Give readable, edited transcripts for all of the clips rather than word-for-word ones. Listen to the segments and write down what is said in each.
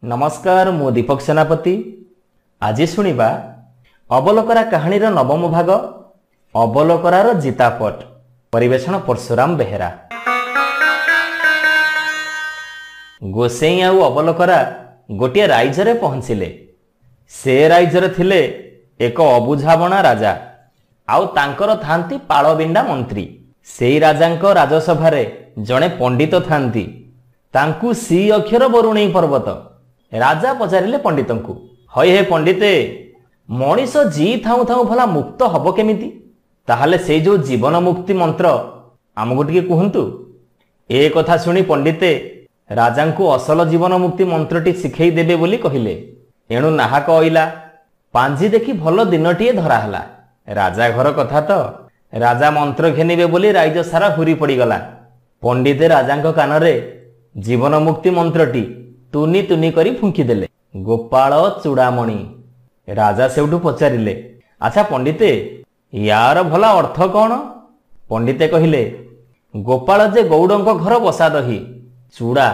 नमस्कार मु दीपक सेनापति। आज शुणिबा अबलकरा कहानीर नवम भाग अबलकरार जितापट। परिवेषण परशुराम बेहेरा। गोसेई आउ अबलकरा गोटे राइजरे पहुंचिले। से राइजरे थिले एक अबुझाबणा राजा आउ तांकर थांती पाळबिंडा मंत्री। सेई राजांक राजसभारे जणे पंडित थांती। तांकु सी अक्षर बरुणेई पर्वत। राजा पचारिले पंडितंकु, हय हे पंडिते, मनीष जी थाउ थाउ भला मुक्त हब केमिति? ताहाले से जो जीवन मुक्ति मंत्र आमको टिके कहंतु। ए कथा सुनी पंडिते राजांकु असल जीवन मुक्ति मंत्रटी शिखई देबे बोली कहिले। एणु नाहक अइला। पांजी देखि भल दिनटिए धराहला। राजा घर कथा तो राजा मंत्र घेनिबे बोली राइज सारा हुरी पड़ीगला। पंडिते राजांक कानरे जीवन मुक्ति मंत्रटी तुनी तुनी करी फुंकी देले। गोपाल चूड़ामणि। राजा सेउठु पचारिले, अच्छा पंडिते, यार भला अर्थ कौन? पंडिते कहिले, गोपाल जे गौड़ंक घर बसा दही। चूड़ा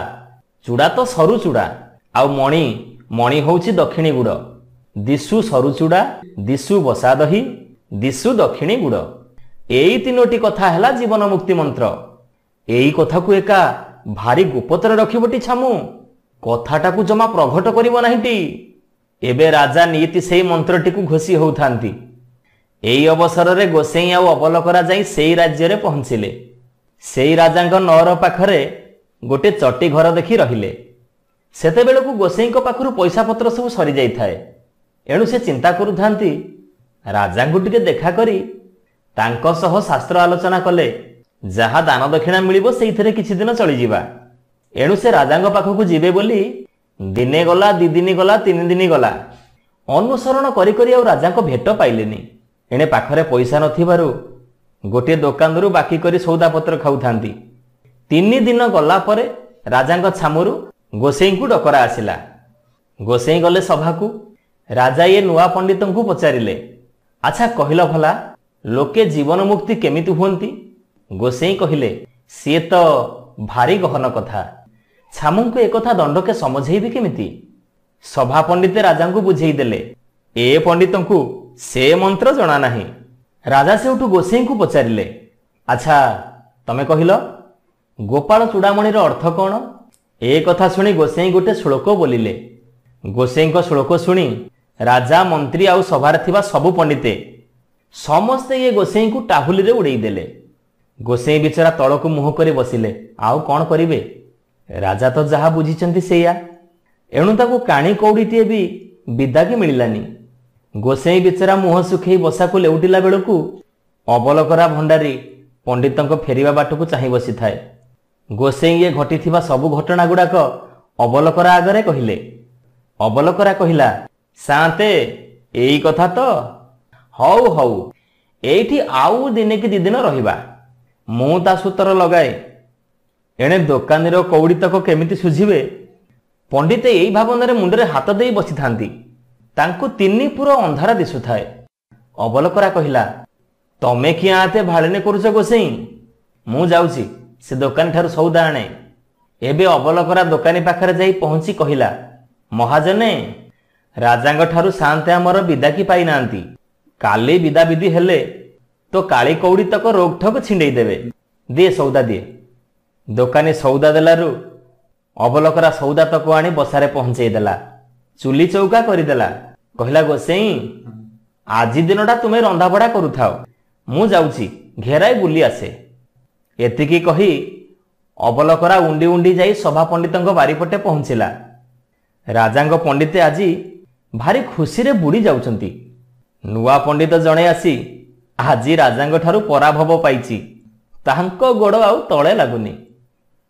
चूड़ा तो सरू चूड़ा, आउ मणि मणि होउछि दक्षिणी गुड़। दिशु सरू चूड़ा, दिशु बसा दही, दिशु दक्षिणी गुड़। एई तीनोटी कथा हैला जीवन मुक्ति मंत्र। एई कथा को एका भारी गुप्तरे रखिबटी छामु। कथाटाकू जमा प्रघट करिबो नाहिटी। एबे राजा नीति सेई मंत्रटी को घोषी होउथांती। एई अवसर रे गोसेई आउ अबलकरा जाई सेई राज्य रे पहुंचिले। सेई राजांक नगर पाखरे गोटे चटी घर देखि रहिले। सेते बेलकू गोसेईक पाखरु पैसा पत्र सब सरी जाई थाए। एणु से चिंता करूथांती, राजांकु टिके देखा करी तांको सह शास्त्र आलोचना कले जहा दान दक्षिणा मिलिबो सेइथरे किछि दिन चली जिबा। एणु से राजांक पाखकू जिबे बोली दिने गला, दि दिन गला, 3 दिन गला। अनुसरण करी करी आउ राजांक भेट पाइलेनी। एणे पाखरे पैसा नथिबारु गोटे दोकानरू बाकी करी सौदा पत्र खाउथांती। 3 दिन गला परे राजांक छामुरू गोसेईंकु डकरा आसिला। गोसेई गले सभाकू। राजा ये नुआ पंडितंकु पचारिले, अच्छा कहिल भला लोके जीवन मुक्ति केमिति हुअंती? गोसेई कहिले, सिए तो भारी गहन कथा। छामुंको एक कथा दंडके समझेइबे केमिति? सभा पंडिते राजांकु बुझेई देले। ए पंडितंकु से मंत्र जना नाही। राजा सेउठु गोसेईंकु पचारिले, अच्छा तमे कहिल गोपाल चूड़ामणिर अर्थ कौन? ए कथा सुनी गोसेई गोटे श्लोक बोलिले। गोसेईंको श्लोक सुनी राजा, मंत्री आउ सभारे थिबा सबु पंडिते समस्ते ये गोसेईंकु टाहुली रे उड़ेई देले। गोसेई बिचरा तळकु मुह करी बसिले। आउ कौन करिवे? राजा तो जहा बुझिचंती सेया। एणु ताकू काणी कौड़ीटीए भी विदाकी मिलिलानी। गोसेई बिचरा मुह सुखेई बसाकू लेउटिला बेलकू अबलकरा भंडारी पंडितंक फेरिबा बाटकू चाहि बसी थाए। गोसेई ये घटिथिबा सबु घटना गुड़ाक अबलकरा आगरे कहिले। अबलकरा कहिला, साते एई कथा तो हौ हौ, एठी आउ दिने कि 2 दिन रहिबा। मु ता सूत्र लगाए। एणे दोकानीर कौड़ी तक केमिति सुझिबे? पंडिते एई भावनारे मुंडरे हाथ देई बसी थांती। तांकु 3 पुर अंधारा दिसुथाए। अबलकरा कहिला, तमे किया आते भाळेने करूछ गोसेई? मु जाउची से दोकानी ठारू सौदा आणे। एबे अबलकरा दोकानी पाखरे जाई पहुंची कहिला, महाजने राजांग ठारू शांते हमर विदाकी पाई नांती। काली विदा विधि हेले तो काली कौड़ी तक रोक ठोक छिंडेई देबे। दे सौदा दे। दोकानी सौदा देलारू अबलकरा सौदा तक आनी बसारे पहुंचई देला। चुली चौका करिदेला। कहिला, गोसेई आजी दिनटा तुमे रंधा बड़ा करूथाओ, मु जाउची घेराई बुली आसे। एतिकी कही अबलकरा उंडी उंडी जाई सभा पंडितंक बारीपटे पहुंचिला। राजांग पंडिते आजी भारी खुशी रे बुड़ी जाउचंती। नुआ पंडित जणे आसी आजी राजांग ठारू पराभव पाइची। तांको गोड़ आउ तळे लागुनी।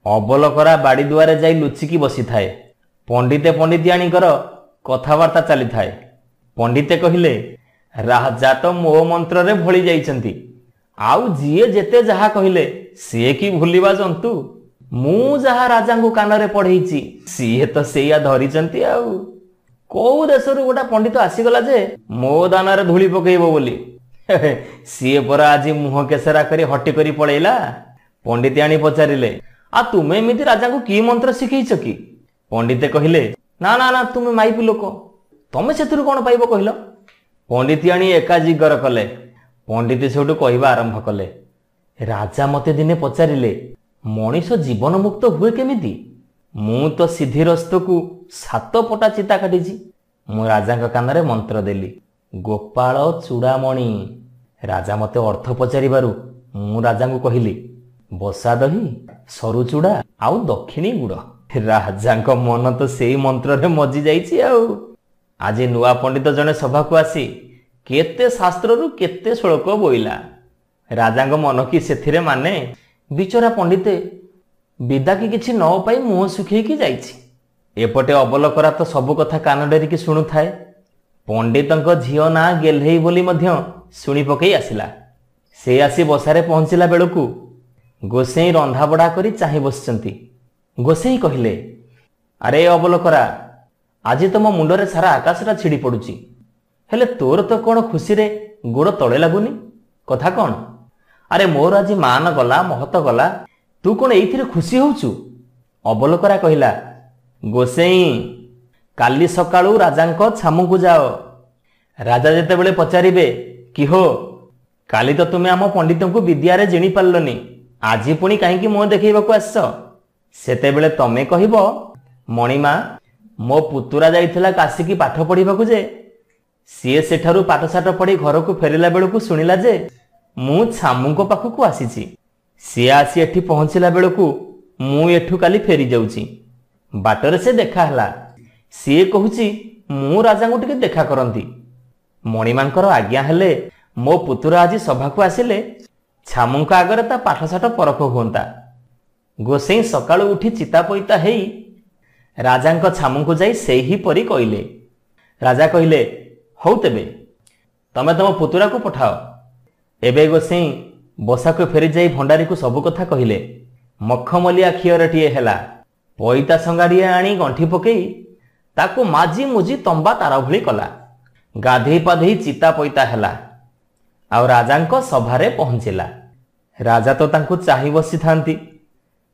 अबलकरा बाड़ी दुआरे जाई लुचिकी बसी थाए। पंडिते पंडितियाणीकर कथावार्ता चली थाए। पंडिते कहिले, राजा तो मो मंत्र रे भोली जाइचंती। आउ जिए जेते जहा कहिले सिए की भूलिबा जंतु। मु जहा राजांकु कानरे पढ़ेइची सिए तो सेया धरिचंती। आउ कोउ देशरु गोटा पंडित आसीगला जे मो दानारे धूली पकेइबो बोली। सीए परा आज मुह केसरा करी हटी करी पळेइला। पंडितियाणी पचारिले, आ तुमे एमिति राजा को की मंत्र शिखैछ कि? पंडिते कहिले, ନା ନା ନା ତୁମେ ମାଇପି ଲୋକ, ତମେ ସେଥିରୁ କ'ଣ ପାଇବ କହିଲ? ପଣ୍ଡିତିଆଣୀ ଏକା ଜିଗର କଲେ। ପଣ୍ଡିତ ସେଠୁ କହିବା ଆରମ୍ଭ କଲେ, ରାଜା ମୋତେ ଦିନେ ପଚାରିଲେ, ମଣିଷ ଜୀବନ ମୁକ୍ତ ହୁଏ କେମିତି? ମୁଁ ତ ସିଦ୍ଧିରସ୍ତକୁ 7 ପଟା ଚିତା କାଟିଛି। ମୁଁ ରାଜାଙ୍କ କାନରେ ମନ୍ତ୍ର ଦେଲି, ଗୋପାଳ ଚୂଡ଼ାମଣି। ରାଜା ମୋତେ ଅର୍ଥ ପଚାରିବାରୁ ମୁଁ ରାଜାଙ୍କୁ କହିଲି, ବସା ଦହି, ସରୁ ଚୂଡ଼ା ଆଉ ଦକ୍ଷିଣୀ ଗୁଡ଼। ରାଜାଙ୍କ ମନ ତ ସେଇ ମନ୍ତ୍ରରେ ମଜି ଯାଇଛି ଆଉ। ଆଜି ନୂଆ ପଣ୍ଡିତ ଜଣେ ସଭାକୁ ଆସି କେତେ ଶାସ୍ତ୍ରରୁ କେତେ ଶ୍ଳୋକ ବୋଇଲା। ରାଜାଙ୍କ ମନ କି ସେଥିରେ ମାନେ? ବିଚରା ପଣ୍ଡିତେ ବିଦାକି କିଛି ନ ପାଇ ମୁହଁ ଶୁଖେଇକି ଯାଇଛି। ଏପଟେ ଅବଲକରା ତ ସବୁ କଥା କାନ ଡେରିକି ଶୁଣୁଥାଏ। ପଣ୍ଡିତଙ୍କ ଝିଅ ନାଁ ଗେହ୍ଲେଇ ବୋଲି ମଧ୍ୟ ଶୁଣି ପକେଇ ଆସିଲା। ସେ ଆସି ବସାରେ ପହଞ୍ଚିଲା ବେଳକୁ ଗୋସେଇଁ ରନ୍ଧାବଢ଼ା କରି ଚାହିଁ ବସିଛନ୍ତି। ଗୋସେଇଁ କହିଲେ, ଆରେ ଅବଲକରା, ଆଜି ତମ ମୁଣ୍ଡରେ ସାରା ଆକାଶଟା ଛିଡ଼ି ପଡ଼ୁଛି, ହେଲେ ତୋର ତ କ'ଣ ଖୁସିରେ ଗୋଡ଼ ତଳେ ଲାଗୁନି? କଥା କ'ଣ? ଆରେ ମୋର ଆଜି ମାନ ଗଲା, ମହତ ଗଲା, ତୁ କ'ଣ ଏଇଥିରେ ଖୁସି ହଉଛୁ? ଅବଲକରା କହିଲା, ଗୋସେଇଁ, କାଲି ସକାଳୁ ରାଜାଙ୍କ ଛାମୁକୁ ଯାଅ। ରାଜା ଯେତେବେଳେ ପଚାରିବେ, କି ହୋ, କାଲି ତ ତୁମେ ଆମ ପଣ୍ଡିତଙ୍କୁ ବିଦ୍ୟାରେ ଜିଣି ପାରିଲନି, ଆଜି ପୁଣି କାହିଁକି ମୁହଁ ଦେଖେଇବାକୁ ଆସିଛ? ସେତେବେଳେ ତମେ କହିବ, ମଣିମା, ମୋ ପୁତୁରା ଯାଇଥିଲା କାଶୀକି ପାଠ ପଢ଼ିବାକୁ ଯେ ସିଏ ସେଠାରୁ ପାଠଶାଠ ପଢ଼ି ଘରକୁ ଫେରିଲା ବେଳକୁ ଶୁଣିଲା ଯେ ମୁଁ ଛାମୁଙ୍କ ପାଖକୁ ଆସିଛି। ସିଏ ଆସି ଏଠି ପହଞ୍ଚିଲା ବେଳକୁ ମୁଁ ଏଠୁ କାଲି ଫେରି ଯାଉଛି। ବାଟରେ ସେ ଦେଖା ହେଲା। ସିଏ କହୁଛି ମୁଁ ରାଜାଙ୍କୁ ଟିକେ ଦେଖା କରନ୍ତି। ମଣିମାଙ୍କର ଆଜ୍ଞା ହେଲେ ମୋ ପୁତୁରା ଆଜି ସଭାକୁ ଆସିଲେ ଛାମୁଙ୍କ ଆଗରେ ତା ପାଠଶାଠ ପରଖ ହୁଅନ୍ତା। ଗୋସେଇଁ ସକାଳୁ ଉଠି ଚିତାପଇତା ହେଇ ରାଜାଙ୍କ ଛାମୁଙ୍କୁ ଯାଇ ସେହିପରି କହିଲେ। ରାଜା କହିଲେ, ହଉ ତେବେ ତମେ ତମ ପୁତୁରାକୁ ପଠାଅ। ଏବେ ଗୋସେଇଁ ବସାକୁ ଫେରି ଯାଇ ଭଣ୍ଡାରୀକୁ ସବୁ କଥା କହିଲେ। ମଖମଲିଆ ଖିଅରଟିଏ ହେଲା। ପଇତା ସଙ୍ଗାଡ଼ିଏ ଆଣି ଗଣ୍ଠି ପକେଇ ତାକୁ ମାଜି ମୁଜି ତମ୍ବା ତାର ଭଳି କଲା। ଗାଧେଇ ପାଧେଇ ଚିତା ପଇତା ହେଲା, ଆଉ ରାଜାଙ୍କ ସଭାରେ ପହଞ୍ଚିଲା। ରାଜା ତ ତାଙ୍କୁ ଚାହିଁ ବସିଥାନ୍ତି।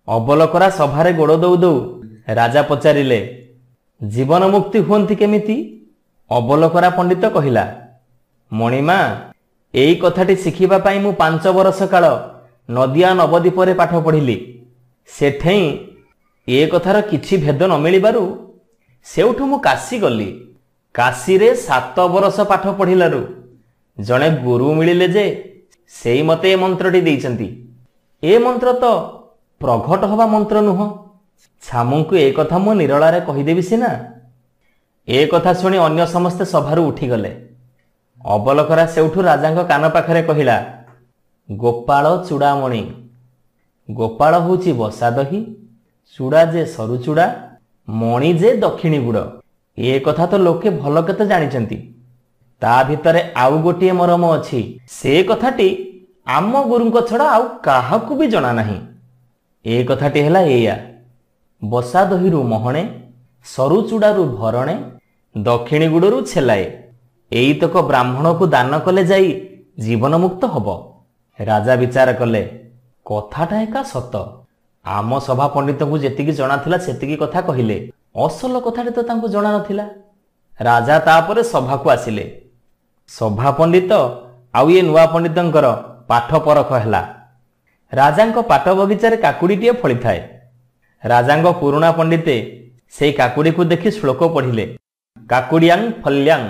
ଅବଲକରା ସଭାରେ ଗୋଡ଼ ଦଉ ଦଉ ରାଜା ପଚାରିଲେ, ଜୀବନ ମୁକ୍ତି ହୁଅନ୍ତି କେମିତି? ଅବଲକରା ପଣ୍ଡିତ କହିଲା, ମଣିମା, ଏଇ କଥାଟି ଶିଖିବା ପାଇଁ ମୁଁ 5 ବର୍ଷ କାଳ ନଦିଆ ନବଦ୍ୱୀପରେ ପାଠ ପଢ଼ିଲି। ସେଠେଇଁ ଏ କଥାର କିଛି ଭେଦ ନ ମିଳିବାରୁ ସେଉଠୁ ମୁଁ କାଶୀ ଗଲି। କାଶୀରେ 7 ବର୍ଷ ପାଠ ପଢ଼ିଲାରୁ ଜଣେ ଗୁରୁ ମିଳିଲେ ଯେ ସେଇ ମତେ ଏ ମନ୍ତ୍ରଟି ଦେଇଛନ୍ତି। ଏ ମନ୍ତ୍ର ତ ପ୍ରଘଟ ହେବା ମନ୍ତ୍ର ନୁହଁ। ଛାମୁଙ୍କୁ ଏ କଥା ମୁଁ ନିରଳାରେ କହିଦେବି ସିନା। ଏ କଥା ଶୁଣି ଅନ୍ୟ ସମସ୍ତେ ସଭାରୁ ଉଠିଗଲେ। ଅବଲକରା ସେଉଠୁ ରାଜାଙ୍କ କାନ ପାଖରେ କହିଲା, ଗୋପାଳ ଚୂଡ଼ାମଣି। ଗୋପାଳ ହେଉଛି ବସା ଦହି, ଚୂଡ଼ା ଯେ ସରୁ ଚୂଡ଼ା, ମଣି ଯେ ଦକ୍ଷିଣୀ ଗୁଡ଼। ଏ କଥା ତ ଲୋକେ ଭଲ କେତେ ଜାଣିଛନ୍ତି। ତା ଭିତରେ ଆଉ ଗୋଟିଏ ମରମ ଅଛି। ସେ କଥାଟି ଆମ ଗୁରୁଙ୍କ ଛଡ଼ା ଆଉ କାହାକୁ ବି ଜଣା ନାହିଁ। ଏ କଥାଟି ହେଲା ଏଇଆ, ବସା ଦହିରୁ ମହଣେ, ସରୁ ଚୂଡ଼ାରୁ ଭରଣେ, ଦକ୍ଷିଣୀ ଗୁଡ଼ରୁ ଛେଲାଏ। ଏଇତକ ବ୍ରାହ୍ମଣକୁ ଦାନ କଲେ ଯାଇ ଜୀବନ ମୁକ୍ତ ହବ। ରାଜା ବିଚାର କଲେ, କଥାଟା ଏକା ସତ। ଆମ ସଭା ପଣ୍ଡିତଙ୍କୁ ଯେତିକି ଜଣାଥିଲା ସେତିକି କଥା କହିଲେ, ଅସଲ କଥାଟି ତ ତାଙ୍କୁ ଜଣା ନଥିଲା। ରାଜା ତାପରେ ସଭାକୁ ଆସିଲେ। ସଭା ପଣ୍ଡିତ ଆଉ ଇଏ ନୂଆ ପଣ୍ଡିତଙ୍କର ପାଠ ପରଖ ହେଲା। ରାଜାଙ୍କ ପାଟ ବଗିଚାରେ କାକୁଡ଼ିଟିଏ ଫଳିଥାଏ। ରାଜାଙ୍କ ପୁରୁଣା ପଣ୍ଡିତେ ସେଇ କାକୁଡ଼ିକୁ ଦେଖି ଶ୍ଳୋକ ପଢ଼ିଲେ, କାକୁଡ଼ିଆଂ ଫଲ୍ୟାଂ।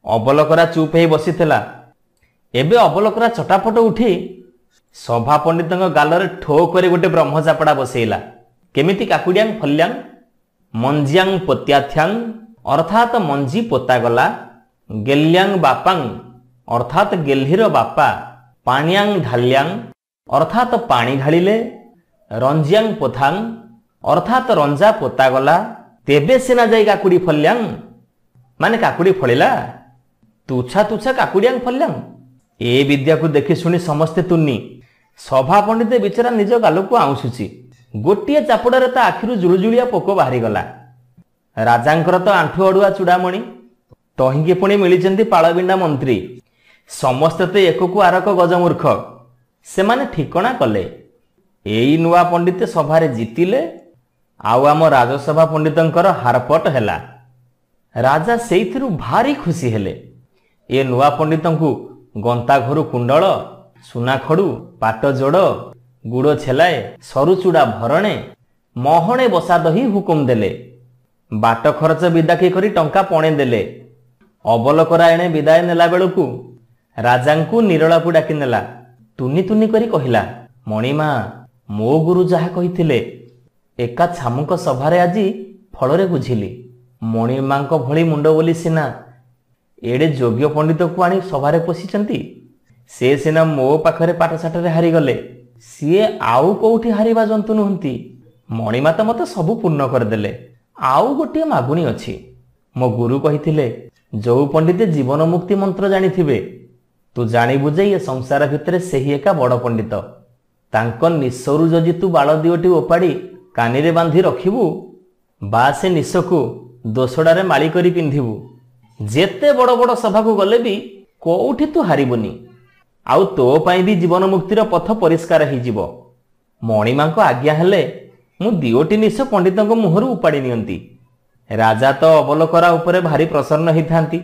ଅବଲକରା ଚୁପ୍ ହେଇ ବସିଥିଲା। ଏବେ ଅବଲକରା ଚଟାପଟ ଉଠି ସଭା ପଣ୍ଡିତଙ୍କ ଗାଲରେ ଠୋ କରି ଗୋଟେ ବ୍ରହ୍ମଚାପଡ଼ା ବସେଇଲା। କେମିତି କାକୁଡ଼ିଆଂ ଫଲ୍ୟାଂ? ମଞ୍ଜିଆଂ ପୋତ୍ୟାଥ୍ୟାଂ ଅର୍ଥାତ୍ ମଞ୍ଜି ପୋତାଗଲା, ଗେଲ୍ୟାଂ ବାପାଂ ଅର୍ଥାତ୍ ଗେହ୍ଲିର ବାପା, ପାଣିଆଂ ଢାଲ୍ୟାଂ ଅର୍ଥାତ୍ ପାଣି ଢାଳିଲେ, ରଞ୍ଜିଆଂ ପୋଥାଂ ଅର୍ଥାତ୍ ରଞ୍ଜା ପୋତାଗଲା, ତେବେ ସିନା ଯାଇ କାକୁଡ଼ି ଫଲ୍ୟାଂ, ମାନେ କାକୁଡ଼ି ଫଳିଲା। ତୁଚ୍ଛା ତୁଚ୍ଛା କାକୁଡ଼ିଆଂ ଫଲ୍ୟାଂ। ଏ ବିଦ୍ୟାକୁ ଦେଖି ଶୁଣି ସମସ୍ତେ ତୁନି। ସଭା ପଣ୍ଡିତ ବିଚରା ନିଜ ଗାଲକୁ ଆଉଁସୁଛି। ଗୋଟିଏ ଚାପୁଡ଼ାରେ ତା ଆଖିରୁ ଜୁଳୁଜୁଳିଆ ପୋକ ବାହାରିଗଲା। ରାଜାଙ୍କର ତ ଆଣ୍ଠୁ ଅଡୁଆ ଚୂଡ଼ାମଣି, ତହିଁକି ପୁଣି ମିଳିଛନ୍ତି ପାଳବିଣ୍ଡା ମନ୍ତ୍ରୀ। ସମସ୍ତେ ତ ଏକକୁ ଆରକ ଗଜମୂର୍ଖ। ସେମାନେ ଠିକଣା କଲେ। ଏଇ ନୂଆ ପଣ୍ଡିତ ସଭାରେ ଜିତିଲେ, ଆଉ ଆମ ରାଜସଭା ପଣ୍ଡିତଙ୍କର ହାରପଟ ହେଲା। ରାଜା ସେଇଥିରୁ ଭାରି ଖୁସି ହେଲେ। ଏ ନୂଆ ପଣ୍ଡିତଙ୍କୁ ଗନ୍ତା ଘରୁ କୁଣ୍ଡଳ, ସୁନା ଖଡୁ, ପାଟ ଯୋଡ଼, ଗୁଡ଼ ଛେଲାଏ, ସରୁ ଚୁଡ଼ା ଭରଣେ, ମହଣେ ବସା ଦହି ହୁକୁମ ଦେଲେ। ବାଟ ଖରଚ ବିଦାକି କରି ଟଙ୍କା ପଣେ ଦେଲେ। ଅବଲକରା ଏଣେ ବିଦାୟ ନେଲା ବେଳକୁ ରାଜାଙ୍କୁ ନିରଳାକୁ ଡାକି ନେଲା। ତୁନି ତୁନି କରି କହିଲା, ମଣିମା, ମୋ ଗୁରୁ ଯାହା କହିଥିଲେ ଏକା ଛାମୁଙ୍କ ସଭାରେ ଆଜି ଫଳରେ ବୁଝିଲି। ମଣିମାଙ୍କ ଭଳି ମୁଣ୍ଡ ବୋଲି ସିନା ଏଡ଼େ ଯୋଗ୍ୟ ପଣ୍ଡିତକୁ ଆଣି ସଭାରେ ପୋଷିଛନ୍ତି। ସେ ସିନା ମୋ ପାଖରେ ପାଠଶାଠରେ ହାରିଗଲେ, ସିଏ ଆଉ କୋଉଠି ହାରିବା ଜନ୍ତୁ ନୁହନ୍ତି। ମଣିମା ତ ମତେ ସବୁ ପୂର୍ଣ୍ଣ କରିଦେଲେ। ଆଉ ଗୋଟିଏ ମାଗୁଣୀ ଅଛି। ମୋ ଗୁରୁ କହିଥିଲେ, ଯୋଉ ପଣ୍ଡିତେ ଜୀବନ ମୁକ୍ତି ମନ୍ତ୍ର ଜାଣିଥିବେ, ତୁ ଜାଣିବୁ ଯେ ଏ ସଂସାର ଭିତରେ ସେହି ଏକା ବଡ଼ ପଣ୍ଡିତ। ତାଙ୍କ ନିଶରୁ ଯଦି ତୁ ବାଳ ଦିଓଟି ଓପାଡ଼ି କାନିରେ ବାନ୍ଧି ରଖିବୁ, ବା ସେ ନିଶକୁ ଦୋସଡ଼ାରେ ମାଳି କରି ପିନ୍ଧିବୁ, ଯେତେ ବଡ଼ ବଡ଼ ସଭାକୁ ଗଲେ ବି କୋଉଠି ତୁ ହାରିବୁନି। ଆଉ ତୋ ପାଇଁ ବି ଜୀବନ ମୁକ୍ତିର ପଥ ପରିଷ୍କାର ହେଇଯିବ। ମଣିମାଙ୍କ ଆଜ୍ଞା ହେଲେ ମୁଁ ଦିଓଟି ନିଶ ପଣ୍ଡିତଙ୍କ ମୁହଁରୁ ଉପାଡ଼ି ନିଅନ୍ତି। ରାଜା ତ ଅବଲକରା ଉପରେ ଭାରି ପ୍ରସନ୍ନ ହେଇଥାନ୍ତି।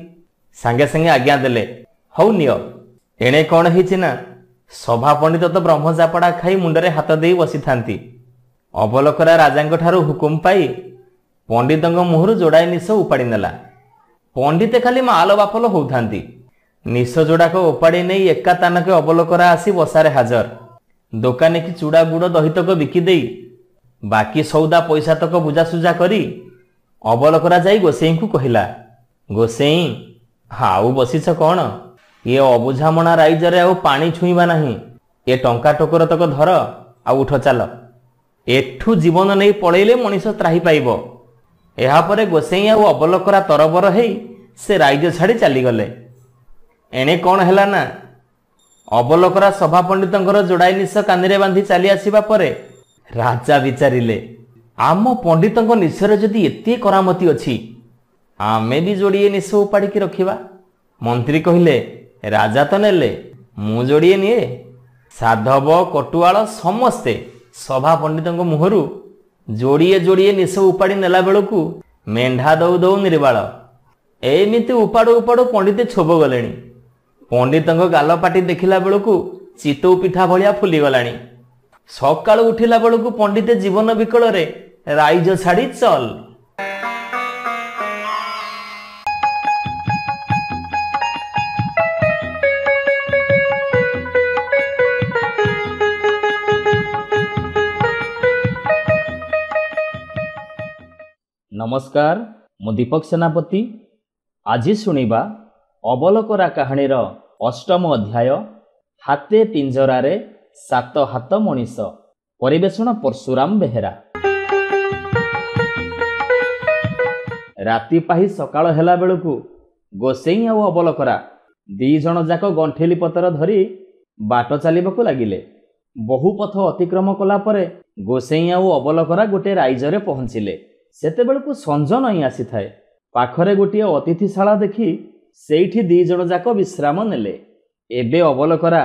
ସାଙ୍ଗେ ସାଙ୍ଗେ ଆଜ୍ଞା ଦେଲେ, ହଉ ନିଅ। ଏଣେ କ'ଣ ହେଇଛି ନା, ସଭା ପଣ୍ଡିତ ତ ବ୍ରହ୍ମଜାପଡ଼ା ଖାଇ ମୁଣ୍ଡରେ ହାତ ଦେଇ ବସିଥାନ୍ତି। ଅବଲକରା ରାଜାଙ୍କ ଠାରୁ ହୁକୁମ ପାଇ ପଣ୍ଡିତଙ୍କ ମୁହଁରୁ ଯୋଡ଼ାଏ ନିଶ ଉପାଡ଼ି ନେଲା। ପଣ୍ଡିତେ ଖାଲି ମାଲ ବାପଲ ହଉଥାନ୍ତି। ନିଶ ଯୋଡ଼ାକ ଓପାଡ଼ି ନେଇ ଏକା ତାନକେ ଅବଲକରା ଆସି ବସାରେ ହାଜର। ଦୋକାନୀ କି ଚୁଡ଼ା ଗୁଡ଼ ଦହିତକ ବିକି ଦେଇ ବାକି ସଉଦା ପଇସା ତକ ବୁଝାସୁଝା କରି ଅବଲକରା ଯାଇ ଗୋସେଇଁଙ୍କୁ କହିଲା, ଗୋସେଇଁ, ଆଉ ବସିଛ କ'ଣ? ଏ ଅବୁଝାମଣା ରାଇଜରେ ଆଉ ପାଣି ଛୁଇଁବା ନାହିଁ। ଏ ଟଙ୍କା ଟୋକର ତକ ଧର, ଆଉ ଉଠ ଚାଲ। ଏଠୁ ଜୀବନ ନେଇ ପଳେଇଲେ ମଣିଷ ତ୍ରାହି ପାଇବ। ଏହାପରେ ଗୋସେଇଁ ଆଉ ଅବଲକରା ତରବର ହେଇ ସେ ରାଇଜ ଛାଡ଼ି ଚାଲିଗଲେ। ଏଣେ କ'ଣ ହେଲା ନା, ଅବଲକରା ସଭା ପଣ୍ଡିତଙ୍କର ଯୋଡ଼ାଏ ନିଶ କାନିରେ ବାନ୍ଧି ଚାଲି ଆସିବା ପରେ ରାଜା ବିଚାରିଲେ, ଆମ ପଣ୍ଡିତଙ୍କ ନିଶରେ ଯଦି ଏତେ କରାମତି ଅଛି, ଆମେ ବି ଯୋଡ଼ିଏ ନିଶ ଉପାଡ଼ିକି ରଖିବା। ମନ୍ତ୍ରୀ କହିଲେ, ରାଜା ତ ନେଲେ, ମୁଁ ଯୋଡ଼ିଏ ନିଏ। ସାଧବ କଟୁଆଳ ସମସ୍ତେ ସଭା ପଣ୍ଡିତଙ୍କ ମୁହଁରୁ ଯୋଡ଼ିଏ ଯୋଡ଼ିଏ ନିଶ ଉପାଡ଼ି ନେଲା ବେଳକୁ ମେଣ୍ଢା ଦଉ ଦଉ ନିର୍ବାଳ। ଏମିତି ଉପାଡ଼ୁ ଉପାଡ଼ୁ ପଣ୍ଡିତେ ଛୋବ ଗଲେଣି। ପଣ୍ଡିତଙ୍କ ଗାଲ ପାଟି ଦେଖିଲା ବେଳକୁ ଚିତଉ ପିଠା ଭଳିଆ ଫୁଲିଗଲାଣି। ସକାଳୁ ଉଠିଲା ବେଳକୁ ପଣ୍ଡିତେ ଜୀବନ ବିକଳରେ ରାଇଜ ଛାଡ଼ି ଚଲ। ନମସ୍କାର, ମୁଁ ଦୀପକ ସେନାପତି। ଆଜି ଶୁଣିବା ଅବଲକରା କାହାଣୀର ଅଷ୍ଟମ ଅଧ୍ୟାୟ, ହାତେ ପିଞ୍ଜରାରେ ସାତ ହାତ ମଣିଷ। ପରିବେଷଣ ପରଶୁରାମ ବେହେରା। ରାତି ପାହି ସକାଳ ହେଲା ବେଳକୁ ଗୋସେଇଁ ଆଉ ଅବଲକରା ଦି ଜଣ ଯାକ ଗଣ୍ଠିଲି ପତର ଧରି ବାଟ ଚାଲିବାକୁ ଲାଗିଲେ। ବହୁ ପଥ ଅତିକ୍ରମ କଲା ପରେ ଗୋସେଇଁ ଆଉ ଅବଲକରା ଗୋଟିଏ ରାଇଜରେ ପହଞ୍ଚିଲେ। ସେତେବେଳକୁ ସଞ୍ଜ ନଇଁ ଆସିଥାଏ। ପାଖରେ ଗୋଟିଏ ଅତିଥିଶାଳା ଦେଖି ସେଇଠି ଦି ଜଣ ଯାକ ବିଶ୍ରାମ ନେଲେ। ଏବେ ଅବଲକରା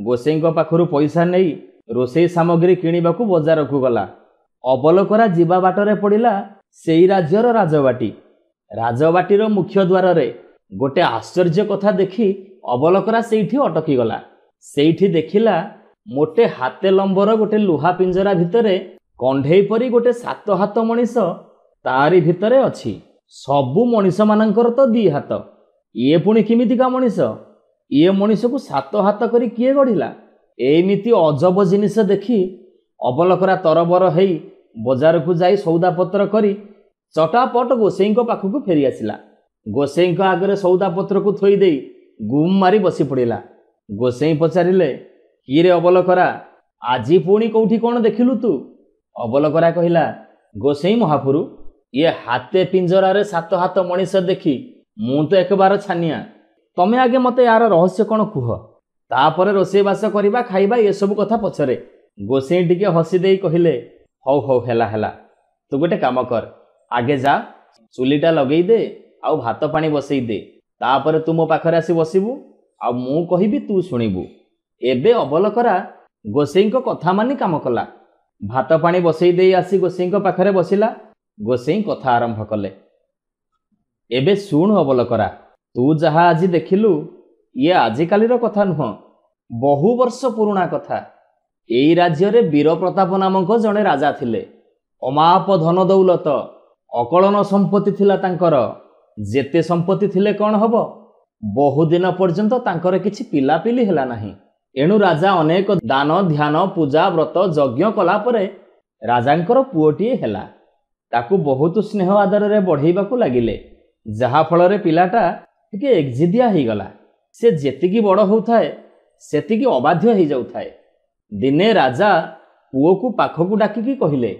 ଗୋସେଇଁଙ୍କ ପାଖରୁ ପଇସା ନେଇ ରୋଷେଇ ସାମଗ୍ରୀ କିଣିବାକୁ ବଜାରକୁ ଗଲା। ଅବଲକରା ଯିବା ବାଟରେ ପଡ଼ିଲା ସେଇ ରାଜ୍ୟର ରାଜବାଟୀ। ରାଜବାଟୀର ମୁଖ୍ୟ ଦ୍ୱାରରେ ଗୋଟେ ଆଶ୍ଚର୍ଯ୍ୟ କଥା ଦେଖି ଅବଲକରା ସେଇଠି ଅଟକିଗଲା। ସେଇଠି ଦେଖିଲା ମୋଟେ ହାତେ ଲମ୍ବର ଗୋଟେ ଲୁହା ପିଞ୍ଜରା ଭିତରେ କଣ୍ଢେଇ ପରି ଗୋଟେ ସାତ ହାତ ମଣିଷ ତାରି ଭିତରେ ଅଛି। ସବୁ ମଣିଷମାନଙ୍କର ତ ଦି ହାତ, ଇଏ ପୁଣି କେମିତିକା ମଣିଷ? ଇଏ ମଣିଷକୁ ସାତ ହାତ କରି କିଏ ଗଢ଼ିଲା? ଏମିତି ଅଜବ ଜିନିଷ ଦେଖି ଅବଲକରା ତରବର ହେଇ ବଜାରକୁ ଯାଇ ସଉଦାପତ୍ର କରି ଚଟାପଟ ଗୋସେଇଁଙ୍କ ପାଖକୁ ଫେରି ଆସିଲା। ଗୋସେଇଁଙ୍କ ଆଗରେ ସଉଦାପତ୍ରକୁ ଥୋଇ ଦେଇ ଗୁମ୍ ମାରି ବସି ପଡ଼ିଲା। ଗୋସେଇଁ ପଚାରିଲେ, କିରେ ଅବଲକରା, ଆଜି ପୁଣି କୋଉଠି କ'ଣ ଦେଖିଲୁ ତୁ? ଅବଲକରା କହିଲା, ଗୋସେଇଁ ମହାପୁରୁ, ଇଏ ହାତେ ପିଞ୍ଜରାରେ ସାତ ହାତ ମଣିଷ ଦେଖି ମୁଁ ତ ଏକବାର ଛାନିଆ। ତମେ ଆଗେ ମତେ ୟାର ରହସ୍ୟ କ'ଣ କୁହ, ତାପରେ ରୋଷେଇବାସ କରିବା, ଖାଇବା, ଏସବୁ କଥା ପଛରେ। ଗୋସେଇଁ ଟିକେ ହସି ଦେଇ କହିଲେ, ହଉ ହଉ, ହେଲା ହେଲା, ତୁ ଗୋଟେ କାମ କର, ଆଗେ ଯା ଚୁଲିଟା ଲଗେଇ ଦେ ଆଉ ଭାତ ପାଣି ବସେଇ ଦେ। ତାପରେ ତୁ ମୋ ପାଖରେ ଆସି ବସିବୁ, ଆଉ ମୁଁ କହିବି ତୁ ଶୁଣିବୁ। ଏବେ ଅବଲକରା ଗୋସେଇଁଙ୍କ କଥା ମାନି କାମ କଲା। ଭାତ ପାଣି ବସେଇ ଦେଇ ଆସି ଗୋସେଇଙ୍କ ପାଖରେ ବସିଲା। ଗୋସେଇ କଥା ଆରମ୍ଭ କଲେ। ଏବେ ଶୁଣୁ ଅବଲକରା, ତୁ ଯାହା ଆଜି ଦେଖିଲୁ ଇଏ ଆଜିକାଲିର କଥା ନୁହଁ, ବହୁ ବର୍ଷ ପୁରୁଣା କଥା। ଏଇ ରାଜ୍ୟରେ ବୀରପ୍ରତାପ ନାମକ ଜଣେ ରାଜା ଥିଲେ। ଅମାପ ଧନ ଦୌଲତ, ଅକଳନ ସମ୍ପତ୍ତି ଥିଲା ତାଙ୍କର। ଯେତେ ସମ୍ପତ୍ତି ଥିଲେ କ'ଣ ହବ, ବହୁଦିନ ପର୍ଯ୍ୟନ୍ତ ତାଙ୍କର କିଛି ପିଲାପିଲି ହେଲା ନାହିଁ। ଏଣୁ ରାଜା ଅନେକ ଦାନ ଧ୍ୟାନ ପୂଜା ବ୍ରତ ଯଜ୍ଞ କଲା ପରେ ରାଜାଙ୍କର ପୁଅଟିଏ ହେଲା। ତାକୁ ବହୁତ ସ୍ନେହ ଆଦରରେ ବଢ଼େଇବାକୁ ଲାଗିଲେ, ଯାହାଫଳରେ ପିଲାଟା ଟିକେ ଏକ୍ଜିଦିଆ ହେଇଗଲା। ସେ ଯେତିକି ବଡ଼ ହେଉଥାଏ ସେତିକି ଅବାଧ୍ୟ ହେଇଯାଉଥାଏ। ଦିନେ ରାଜା ପୁଅକୁ ପାଖକୁ ଡାକିକି କହିଲେ,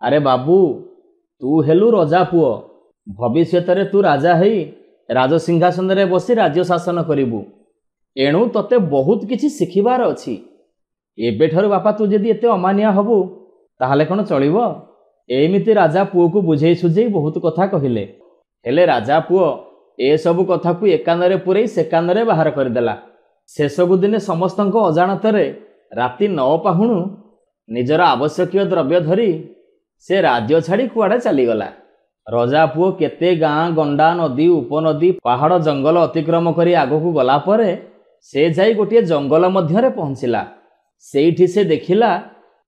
ଆରେ ବାବୁ, ତୁ ହେଲୁ ରଜା ପୁଅ। ଭବିଷ୍ୟତରେ ତୁ ରାଜା ହେଇ ରାଜସିଂହାସନରେ ବସି ରାଜ୍ୟ ଶାସନ କରିବୁ। ଏଣୁ ତତେ ବହୁତ କିଛି ଶିଖିବାର ଅଛି। ଏବେଠାରୁ ବାପା ତୁ ଯଦି ଏତେ ଅମାନିଆ ହବୁ ତାହେଲେ କ'ଣ ଚଳିବ? ଏମିତି ରାଜା ପୁଅକୁ ବୁଝେଇ ସୁଝେଇ ବହୁତ କଥା କହିଲେ। ହେଲେ ରାଜା ପୁଅ ଏସବୁ କଥାକୁ ଏକାନରେ ପୂରେଇ ସେକାନରେ ବାହାର କରିଦେଲା। ଶେଷକୁ ଦିନେ ସମସ୍ତଙ୍କ ଅଜାଣତରେ ରାତି 9 ପାହୁଣୁ ନିଜର ଆବଶ୍ୟକୀୟ ଦ୍ରବ୍ୟ ଧରି ସେ ରାଜ୍ୟ ଛାଡ଼ି କୁଆଡ଼େ ଚାଲିଗଲା। ରଜା ପୁଅ କେତେ ଗାଁ ଗଣ୍ଡା ନଦୀ ଉପନଦୀ ପାହାଡ଼ ଜଙ୍ଗଲ ଅତିକ୍ରମ କରି ଆଗକୁ ଗଲା ପରେ ସେ ଯାଇ ଗୋଟିଏ ଜଙ୍ଗଲ ମଧ୍ୟରେ ପହଞ୍ଚିଲା। ସେଇଠି ସେ ଦେଖିଲା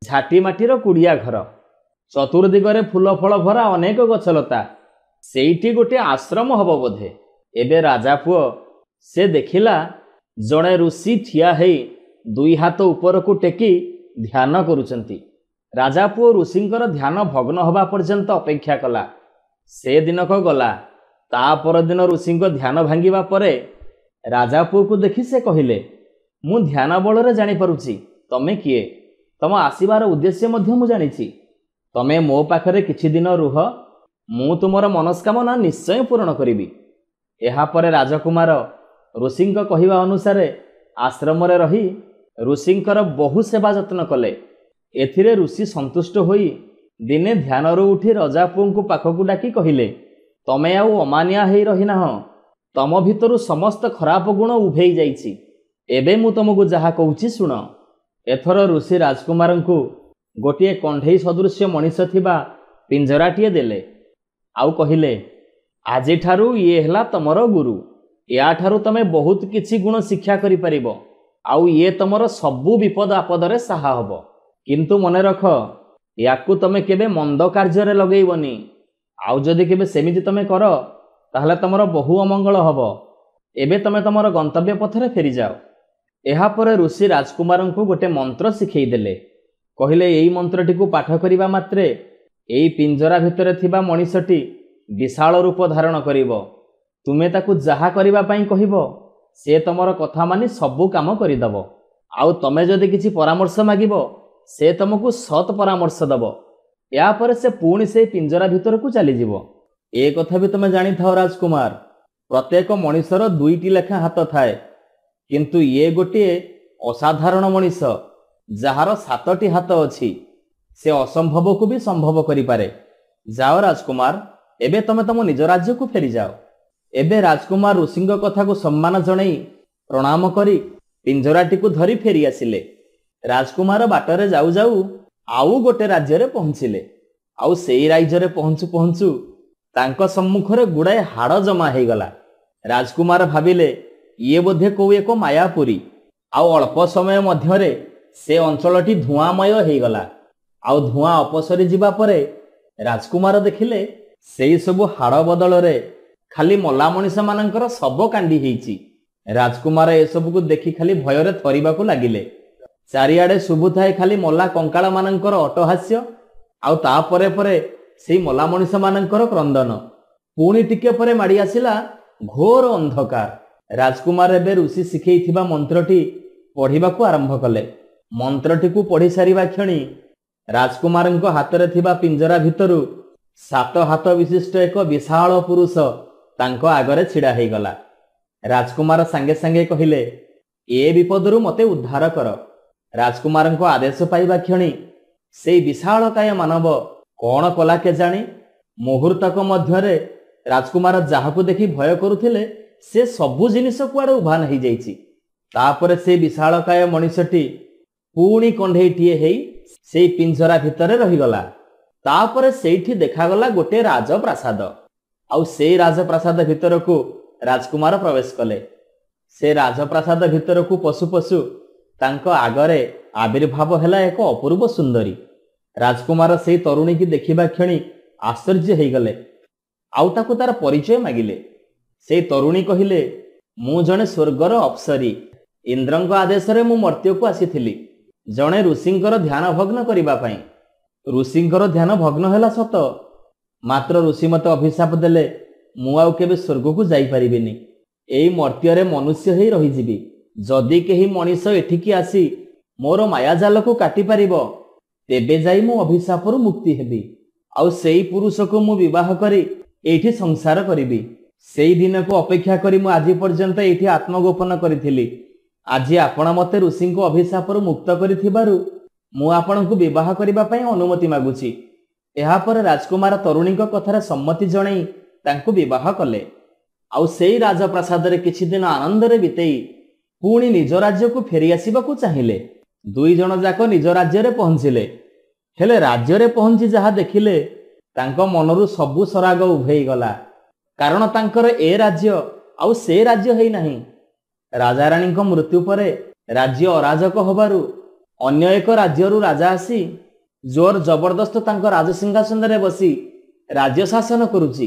ଝାଟି ମାଟିର କୁଡ଼ିଆ ଘର, ଚତୁର୍ଦିଗରେ ଫୁଲ ଫଳ ଭରା ଅନେକ ଗଛଲତା। ସେଇଠି ଗୋଟିଏ ଆଶ୍ରମ ହବ ବୋଧେ। ଏବେ ରାଜା ପୁଅ ସେ ଦେଖିଲା ଜଣେ ଋଷି ଠିଆ ହେଇ 2 ହାତ ଉପରକୁ ଟେକି ଧ୍ୟାନ କରୁଛନ୍ତି। ରାଜା ପୁଅ ଋଷିଙ୍କର ଧ୍ୟାନ ଭଗ୍ନ ହେବା ପର୍ଯ୍ୟନ୍ତ ଅପେକ୍ଷା କଲା। ସେ ଦିନକ ଗଲା। ତା ପରଦିନ ଋଷିଙ୍କ ଧ୍ୟାନ ଭାଙ୍ଗିବା ପରେ ରାଜା ପୁଅକୁ ଦେଖି ସେ କହିଲେ, ମୁଁ ଧ୍ୟାନ ବଳରେ ଜାଣିପାରୁଛି ତମେ କିଏ। ତମ ଆସିବାର ଉଦ୍ଦେଶ୍ୟ ମଧ୍ୟ ମୁଁ ଜାଣିଛି। ତମେ ମୋ ପାଖରେ କିଛି ଦିନ ରୁହ, ମୁଁ ତୁମର ମନସ୍କାମନା ନିଶ୍ଚୟ ପୂରଣ କରିବି। ଏହାପରେ ରାଜକୁମାର ଋଷିଙ୍କ କହିବା ଅନୁସାରେ ଆଶ୍ରମରେ ରହି ଋଷିଙ୍କର ବହୁ ସେବା ଯତ୍ନ କଲେ। ଏଥିରେ ଋଷି ସନ୍ତୁଷ୍ଟ ହୋଇ ଦିନେ ଧ୍ୟାନରୁ ଉଠି ରଜା ପୁଅଙ୍କୁ ପାଖକୁ ଡାକି କହିଲେ, ତମେ ଆଉ ଅମାନିଆ ହେଇ ରହିନାହଁ। ତମ ଭିତରୁ ସମସ୍ତ ଖରାପ ଗୁଣ ଉଭେଇ ଯାଇଛି। ଏବେ ମୁଁ ତମକୁ ଯାହା କହୁଛି ଶୁଣ। ଏଥର ଋଷି ରାଜକୁମାରଙ୍କୁ ଗୋଟିଏ କଣ୍ଢେଇ ସଦୃଶ୍ୟ ମଣିଷ ଥିବା ପିଞ୍ଜରାଟିଏ ଦେଲେ। ଆଉ କହିଲେ, ଆଜିଠାରୁ ଇଏ ହେଲା ତମର ଗୁରୁ। ୟାଠାରୁ ତମେ ବହୁତ କିଛି ଗୁଣ ଶିକ୍ଷା କରିପାରିବ। ଆଉ ଇଏ ତମର ସବୁ ବିପଦ ଆପଦରେ ସାହା ହବ। କିନ୍ତୁ ମନେ ରଖ, ୟାକୁ ତମେ କେବେ ମନ୍ଦ କାର୍ଯ୍ୟରେ ଲଗେଇବନି। ଆଉ ଯଦି କେବେ ସେମିତି ତମେ କର ତାହେଲେ ତମର ବହୁ ଅମଙ୍ଗଳ ହବ। ଏବେ ତମେ ତମର ଗନ୍ତବ୍ୟ ପଥରେ ଫେରିଯାଅ। ଏହାପରେ ଋଷି ରାଜକୁମାରଙ୍କୁ ଗୋଟେ ମନ୍ତ୍ର ଶିଖେଇ ଦେଲେ। କହିଲେ, ଏଇ ମନ୍ତ୍ରଟିକୁ ପାଠ କରିବା ମାତ୍ରେ ଏଇ ପିଞ୍ଜରା ଭିତରେ ଥିବା ମଣିଷଟି ବିଶାଳ ରୂପ ଧାରଣ କରିବ। ତୁମେ ତାକୁ ଯାହା କରିବା ପାଇଁ କହିବ ସେ ତମର କଥା ମାନି ସବୁ କାମ କରିଦେବ। ଆଉ ତମେ ଯଦି କିଛି ପରାମର୍ଶ ମାଗିବ ସେ ତମକୁ ସତ୍ ପରାମର୍ଶ ଦେବ। ଏହାପରେ ସେ ପୁଣି ସେଇ ପିଞ୍ଜରା ଭିତରକୁ ଚାଲିଯିବ। ଏ କଥା ବି ତମେ ଜାଣିଥାଅ ରାଜକୁମାର, ପ୍ରତ୍ୟେକ ମଣିଷର 2ଟି ଲେଖା ହାତ ଥାଏ, କିନ୍ତୁ ଇଏ ଗୋଟିଏ ଅସାଧାରଣ ମଣିଷ ଯାହାର 7ଟି ହାତ ଅଛି। ସେ ଅସମ୍ଭବକୁ ବି ସମ୍ଭବ କରିପାରେ। ଯାଅ ରାଜକୁମାର, ଏବେ ତମେ ତମ ନିଜ ରାଜ୍ୟକୁ ଫେରିଯାଅ। ଏବେ ରାଜକୁମାର ଋଷିଙ୍କ କଥାକୁ ସମ୍ମାନ ଜଣାଇ ପ୍ରଣାମ କରି ପିଞ୍ଜରାଟିକୁ ଧରି ଫେରି ଆସିଲେ। ରାଜକୁମାର ବାଟରେ ଯାଉ ଯାଉ ଆଉ ଗୋଟେ ରାଜ୍ୟରେ ପହଞ୍ଚିଲେ। ଆଉ ସେଇ ରାଜ୍ୟରେ ପହଞ୍ଚୁ ପହଞ୍ଚୁ ତାଙ୍କ ସମ୍ମୁଖରେ ଗୁଡ଼ାଏ ହାଡ଼ ଜମା ହେଇଗଲା। ରାଜକୁମାର ଭାବିଲେ ଇଏ ବୋଧେ କୋଉ ଏକ ମାୟାପୁରୀ। ଆଉ ଅଳ୍ପ ସମୟ ମଧ୍ୟରେ ସେ ଅଞ୍ଚଳଟି ଧୂଆଁମୟ ହେଇଗଲା। ଆଉ ଧୂଆଁ ଅପସରି ଯିବା ପରେ ରାଜକୁମାର ଦେଖିଲେ ସେଇ ସବୁ ହାଡ଼ ବଦଳରେ ଖାଲି ମଲା ମଣିଷମାନଙ୍କର ଶବ କାଣ୍ଡି ହେଇଛି। ରାଜକୁମାର ଏସବୁକୁ ଦେଖି ଖାଲି ଭୟରେ ଥରିବାକୁ ଲାଗିଲେ। ଚାରିଆଡ଼େ ଶୁଭୁଥାଏ ଖାଲି ମଲା କଙ୍କାଳମାନଙ୍କର ଅଟ୍ଟହାସ୍ୟ, ଆଉ ତାପରେ ପରେ ସେଇ ମଲା ମଣିଷମାନଙ୍କର କ୍ରନ୍ଦନ। ପୁଣି ଟିକେ ପରେ ମାଡ଼ି ଆସିଲା ଘୋର ଅନ୍ଧକାର। ରାଜକୁମାର ଏବେ ଋଷି ଶିଖେଇଥିବା ମନ୍ତ୍ରଟି ପଢ଼ିବାକୁ ଆରମ୍ଭ କଲେ। ମନ୍ତ୍ରଟିକୁ ପଢ଼ି ସାରିବା କ୍ଷଣି ରାଜକୁମାରଙ୍କ ହାତରେ ଥିବା ପିଞ୍ଜରା ଭିତରୁ 7 ହାତ ବିଶିଷ୍ଟ ଏକ ବିଶାଳ ପୁରୁଷ ତାଙ୍କ ଆଗରେ ଛିଡ଼ା ହେଇଗଲା। ରାଜକୁମାର ସାଙ୍ଗେ ସାଙ୍ଗେ କହିଲେ, ଏ ବିପଦରୁ ମୋତେ ଉଦ୍ଧାର କର। ରାଜକୁମାରଙ୍କ ଆଦେଶ ପାଇବା କ୍ଷଣି ସେଇ ବିଶାଳକାୟ ମାନବ କ'ଣ କଲା କେଜାଣି, ମୁହୂର୍ତ୍ତକ ମଧ୍ୟରେ ରାଜକୁମାର ଯାହାକୁ ଦେଖି ଭୟ କରୁଥିଲେ ସେ ସବୁ ଜିନିଷ କୁଆଡ଼େ ଉଭାନ ହେଇଯାଇଛି। ତାପରେ ସେ ବିଶାଳକାୟ ମଣିଷଟି ପୁଣି କଣ୍ଢେଇଟିଏ ହେଇ ସେଇ ପିଞ୍ଜରା ଭିତରେ ରହିଗଲା। ତାପରେ ସେଇଠି ଦେଖାଗଲା ଗୋଟିଏ ରାଜପ୍ରାସାଦ। ଆଉ ସେଇ ରାଜପ୍ରାସାଦ ଭିତରକୁ ରାଜକୁମାର ପ୍ରବେଶ କଲେ। ସେ ରାଜପ୍ରାସାଦ ଭିତରକୁ ପଶୁ ପଶୁ ତାଙ୍କ ଆଗରେ ଆବିର୍ଭାବ ହେଲା ଏକ ଅପୂର୍ବ ସୁନ୍ଦରୀ। ରାଜକୁମାର ସେଇ ତରୁଣୀକି ଦେଖିବା କ୍ଷଣି ଆଶ୍ଚର୍ଯ୍ୟ ହେଇଗଲେ। ଆଉ ତାକୁ ତାର ପରିଚୟ ମାଗିଲେ। ସେଇ ତରୁଣୀ କହିଲେ, ମୁଁ ଜଣେ ସ୍ୱର୍ଗର ଅପ୍ସରୀ। ଇନ୍ଦ୍ରଙ୍କ ଆଦେଶରେ ମୁଁ ମର୍ତ୍ତ୍ୟକୁ ଆସିଥିଲି ଜଣେ ଋଷିଙ୍କର ଧ୍ୟାନ ଭଗ୍ନ କରିବା ପାଇଁ। ଋଷିଙ୍କର ଧ୍ୟାନ ଭଗ୍ନ ହେଲା ସତ, ମାତ୍ର ଋଷି ମୋତେ ଅଭିଶାପ ଦେଲେ ମୁଁ ଆଉ କେବେ ସ୍ୱର୍ଗକୁ ଯାଇପାରିବିନି। ଏଇ ମର୍ତ୍ତ୍ୟରେ ମନୁଷ୍ୟ ହେଇ ରହିଯିବି। ଯଦି କେହି ମଣିଷ ଏଠିକି ଆସି ମୋର ମାୟାଜାଲକୁ କାଟିପାରିବ, ତେବେ ଯାଇ ମୁଁ ଅଭିଶାପରୁ ମୁକ୍ତି ହେବି। ଆଉ ସେଇ ପୁରୁଷକୁ ମୁଁ ବିବାହ କରି ଏଇଠି ସଂସାର କରିବି। ସେଇ ଦିନକୁ ଅପେକ୍ଷା କରି ମୁଁ ଆଜି ପର୍ଯ୍ୟନ୍ତ ଏଇଠି ଆତ୍ମଗୋପନ କରିଥିଲି। ଆଜି ଆପଣ ମୋତେ ଋଷିଙ୍କ ଅଭିଶାପରୁ ମୁକ୍ତ କରିଥିବାରୁ ମୁଁ ଆପଣଙ୍କୁ ବିବାହ କରିବା ପାଇଁ ଅନୁମତି ମାଗୁଛି। ଏହାପରେ ରାଜକୁମାର ତରୁଣୀଙ୍କ କଥାରେ ସମ୍ମତି ଜଣାଇ ତାଙ୍କୁ ବିବାହ କଲେ। ଆଉ ସେଇ ରାଜପ୍ରାସାଦରେ କିଛି ଦିନ ଆନନ୍ଦରେ ବିତେଇ ପୁଣି ନିଜ ରାଜ୍ୟକୁ ଫେରିଆସିବାକୁ ଚାହିଁଲେ। ଦୁଇ ଜଣ ଯାକ ନିଜ ରାଜ୍ୟରେ ପହଞ୍ଚିଲେ। ହେଲେ ରାଜ୍ୟରେ ପହଞ୍ଚି ଯାହା ଦେଖିଲେ, ତାଙ୍କ ମନରୁ ସବୁ ସରାଗ ଉଭେଇଗଲା। କାରଣ ତାଙ୍କର ଏ ରାଜ୍ୟ ଆଉ ସେ ରାଜ୍ୟ ହେଇନାହିଁ। ରାଜାରାଣୀଙ୍କ ମୃତ୍ୟୁ ପରେ ରାଜ୍ୟ ଅରାଜକ ହେବାରୁ ଅନ୍ୟ ଏକ ରାଜ୍ୟରୁ ରାଜା ଆସି ଜୋର ଜବରଦସ୍ତ ତାଙ୍କ ରାଜସିଂହାସନରେ ବସି ରାଜ୍ୟ ଶାସନ କରୁଛି।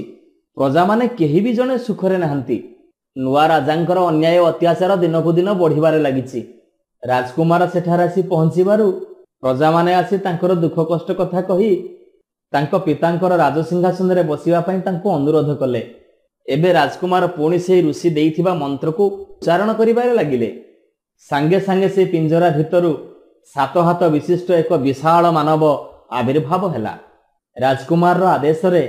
ପ୍ରଜାମାନେ କେହି ବି ଜଣେ ସୁଖରେ ନାହାନ୍ତି। ନୂଆ ରାଜାଙ୍କର ଅନ୍ୟାୟ ଅତ୍ୟାଚାର ଦିନକୁ ଦିନ ବଢ଼ିବାରେ ଲାଗିଛି। ରାଜକୁମାର ସେଠାରେ ଆସି ପହଞ୍ଚିବାରୁ ପ୍ରଜାମାନେ ଆସି ତାଙ୍କର ଦୁଃଖ କଷ୍ଟ କଥା କହି ତାଙ୍କ ପିତାଙ୍କର ରାଜସିଂହାସନରେ ବସିବା ପାଇଁ ତାଙ୍କୁ ଅନୁରୋଧ କଲେ। ଏବେ ରାଜକୁମାର ପୁଣି ସେହି ଋଷି ଦେଇଥିବା ମନ୍ତ୍ରକୁ ଉଚ୍ଚାରଣ କରିବାରେ ଲାଗିଲେ। ସାଙ୍ଗେ ସାଙ୍ଗେ ସେ ପିଞ୍ଜରା ଭିତରୁ 7 ହାତ ବିଶିଷ୍ଟ ଏକ ବିଶାଳ ମାନବ ଆବିର୍ଭାବ ହେଲା। ରାଜକୁମାରର ଆଦେଶରେ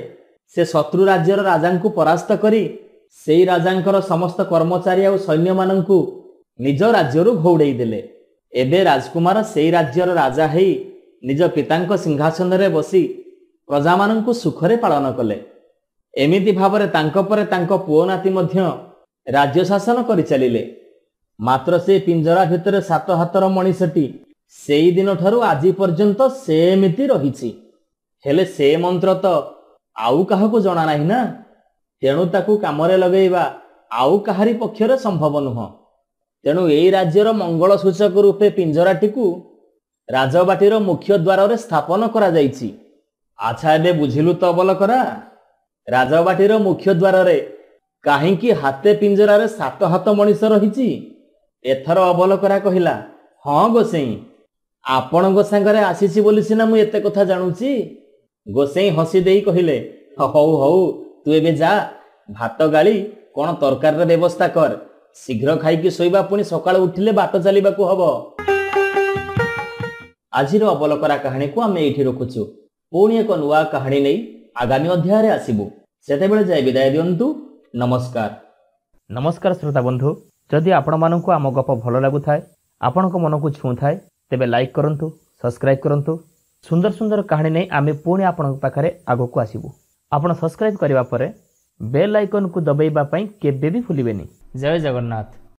ସେ ଶତ୍ରୁ ରାଜ୍ୟର ରାଜାଙ୍କୁ ପରାସ୍ତ କରି ସେଇ ରାଜାଙ୍କର ସମସ୍ତ କର୍ମଚାରୀ ଆଉ ସୈନ୍ୟମାନଙ୍କୁ ନିଜ ରାଜ୍ୟରୁ ଘଉଡ଼େଇ ଦେଲେ। ଏବେ ରାଜକୁମାର ସେଇ ରାଜ୍ୟର ରାଜା ହେଇ ନିଜ ପିତାଙ୍କ ସିଂହାସନରେ ବସି ପ୍ରଜାମାନଙ୍କୁ ସୁଖରେ ପାଳନ କଲେ। ଏମିତି ଭାବରେ ତାଙ୍କ ପରେ ତାଙ୍କ ପୁଅ ନାତି ମଧ୍ୟ ରାଜ୍ୟ ଶାସନ କରିଚାଲିଲେ। ମାତ୍ର ସେ ପିଞ୍ଜରା ଭିତରେ 7 ହାତର ମଣିଷଟି ସେଇ ଦିନଠାରୁ ଆଜି ପର୍ଯ୍ୟନ୍ତ ସେମିତି ରହିଛି। ହେଲେ ସେ ମନ୍ତ୍ର ତ ଆଉ କାହାକୁ ଜଣା ନାହିଁ ନା, ତେଣୁ ତାକୁ କାମରେ ଲଗେଇବା ଆଉ କାହାରି ପକ୍ଷରେ ସମ୍ଭବ ନୁହଁ। ତେଣୁ ଏଇ ରାଜ୍ୟର ମଙ୍ଗଳ ସୂଚକ ରୂପେ ପିଞ୍ଜରାଟିକୁ ରାଜବାଟୀର ମୁଖ୍ୟ ଦ୍ୱାରରେ ସ୍ଥାପନ କରାଯାଇଛି। ଆଚ୍ଛା, ଏବେ ବୁଝିଲୁ ତ ଅବଲକରା, ରାଜବାଟୀର ମୁଖ୍ୟ ଦ୍ୱାରରେ କାହିଁକି ହାତେ ପିଞ୍ଜରାରେ 7 ହାତ ମଣିଷ ରହିଛି? ଏଥର ଅବଲକରା କହିଲା, ହଁ ଗୋସେଇଁ, ଆପଣଙ୍କ ସାଙ୍ଗରେ ଆସିଛି ବୋଲି ସିନା ମୁଁ ଏତେ କଥା ଜାଣୁଛି। ଗୋସେଇଁ ହସି ଦେଇ କହିଲେ, ହଉ ହଉ, ତୁ ଏବେ ଯା, ଭାତ ଗାଳି କ'ଣ ତରକାରୀର ବ୍ୟବସ୍ଥା କର। ଶୀଘ୍ର ଖାଇକି ଶୋଇବା, ପୁଣି ସକାଳୁ ଉଠିଲେ ବାଟ ଚାଲିବାକୁ ହବ। ଆଜିର ଅବଲକରା କାହାଣୀକୁ ଆମେ ଏଇଠି ରଖୁଛୁ। ପୁଣି ଏକ ନୂଆ କାହାଣୀ ନେଇ ଆଗାମୀ ଅଧ୍ୟାୟରେ ଆସିବୁ। ସେତେବେଳେ ଯାଇ ବିଦାୟ ଦିଅନ୍ତୁ। ନମସ୍କାର। ନମସ୍କାର ଶ୍ରୋତା ବନ୍ଧୁ, ଯଦି ଆପଣମାନଙ୍କୁ ଆମ ଗପ ଭଲ ଲାଗୁଥାଏ, ଆପଣଙ୍କ ମନକୁ ଛୁଉଁଥାଏ, ତେବେ ଲାଇକ୍ କରନ୍ତୁ, ସବସ୍କ୍ରାଇବ୍ କରନ୍ତୁ। ସୁନ୍ଦର ସୁନ୍ଦର କାହାଣୀ ନେଇ ଆମେ ପୁଣି ଆପଣଙ୍କ ପାଖରେ ଆଗକୁ ଆସିବୁ। ଆପଣ ସବସ୍କ୍ରାଇବ୍ କରିବା ପରେ ବେଲ୍ ଆଇକନ୍କୁ ଦବାଇବା ପାଇଁ କେବେ ବି ଭୁଲିବେନି। ଜୟ ଜଗନ୍ନାଥ।